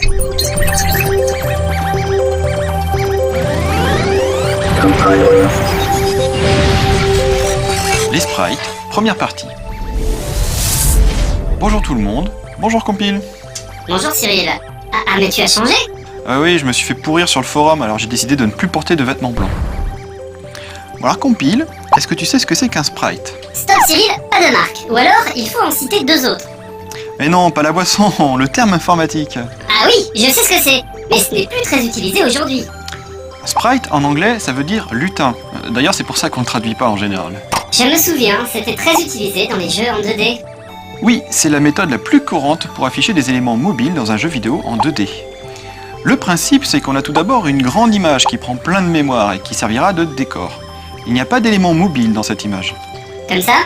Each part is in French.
Les sprites, première partie. Bonjour tout le monde, bonjour Compile. Bonjour Cyril. Ah mais tu as changé? Ah oui, je me suis fait pourrir sur le forum, alors j'ai décidé de ne plus porter de vêtements blancs. Bon alors Compile, est-ce que tu sais ce que c'est qu'un sprite? Stop Cyril, pas de marque. Ou alors, il faut en citer deux autres. Mais non, pas la boisson, le terme informatique. Ah oui, je sais ce que c'est, mais ce n'est plus très utilisé aujourd'hui. Sprite en anglais, ça veut dire lutin. D'ailleurs, c'est pour ça qu'on ne le traduit pas en général. Je me souviens, c'était très utilisé dans les jeux en 2D. Oui, c'est la méthode la plus courante pour afficher des éléments mobiles dans un jeu vidéo en 2D. Le principe, c'est qu'on a tout d'abord une grande image qui prend plein de mémoire et qui servira de décor. Il n'y a pas d'éléments mobiles dans cette image. Comme ça?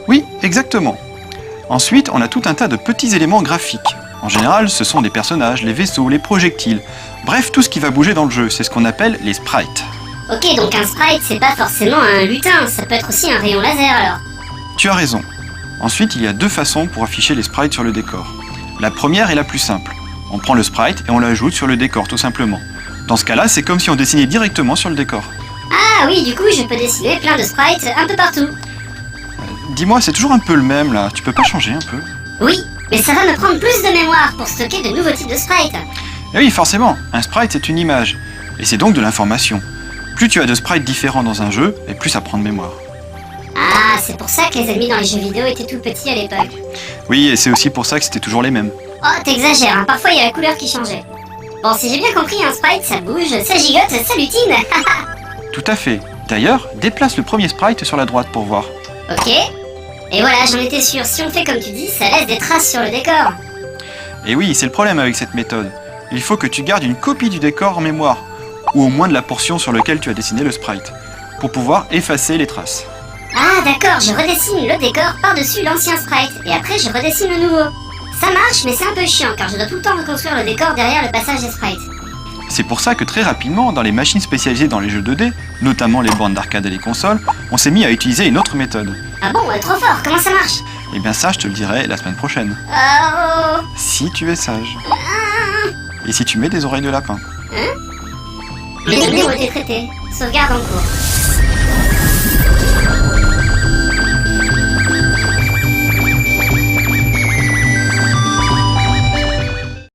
Oui, exactement. Ensuite, on a tout un tas de petits éléments graphiques. En général, ce sont des personnages, les vaisseaux, les projectiles. Bref, tout ce qui va bouger dans le jeu, c'est ce qu'on appelle les sprites. Ok, donc un sprite, c'est pas forcément un lutin, ça peut être aussi un rayon laser alors. Tu as raison. Ensuite, il y a deux façons pour afficher les sprites sur le décor. La première est la plus simple. On prend le sprite et on l'ajoute sur le décor, tout simplement. Dans ce cas-là, c'est comme si on dessinait directement sur le décor. Ah oui, du coup, je peux dessiner plein de sprites un peu partout. Dis-moi, c'est toujours un peu le même là, tu peux pas changer un peu? Oui, mais ça va me prendre plus de mémoire pour stocker de nouveaux types de sprites. Et oui, forcément, un sprite c'est une image, et c'est donc de l'information. Plus tu as de sprites différents dans un jeu, et plus ça prend de mémoire. Ah, c'est pour ça que les ennemis dans les jeux vidéo étaient tout petits à l'époque. Oui, et c'est aussi pour ça que c'était toujours les mêmes. Oh, t'exagères, hein. Parfois il y a la couleur qui changeait. Bon, si j'ai bien compris, un sprite ça bouge, ça gigote, ça lutine. Tout à fait. D'ailleurs, déplace le premier sprite sur la droite pour voir. Ok. Et voilà, j'en étais sûr, si on fait comme tu dis, ça laisse des traces sur le décor. Et oui, c'est le problème avec cette méthode. Il faut que tu gardes une copie du décor en mémoire, ou au moins de la portion sur laquelle tu as dessiné le sprite, pour pouvoir effacer les traces. Ah d'accord, je redessine le décor par-dessus l'ancien sprite, et après je redessine le nouveau. Ça marche, mais c'est un peu chiant, car je dois tout le temps reconstruire le décor derrière le passage des sprites. C'est pour ça que très rapidement, dans les machines spécialisées dans les jeux 2D, notamment les bornes d'arcade et les consoles, on s'est mis à utiliser une autre méthode. Ah bon, trop fort, comment ça marche? Et bien ça, je te le dirai la semaine prochaine. Oh. Si tu es sage. Et si tu mets des oreilles de lapin. Hein? Les données ont été traitées. Sauvegarde en cours.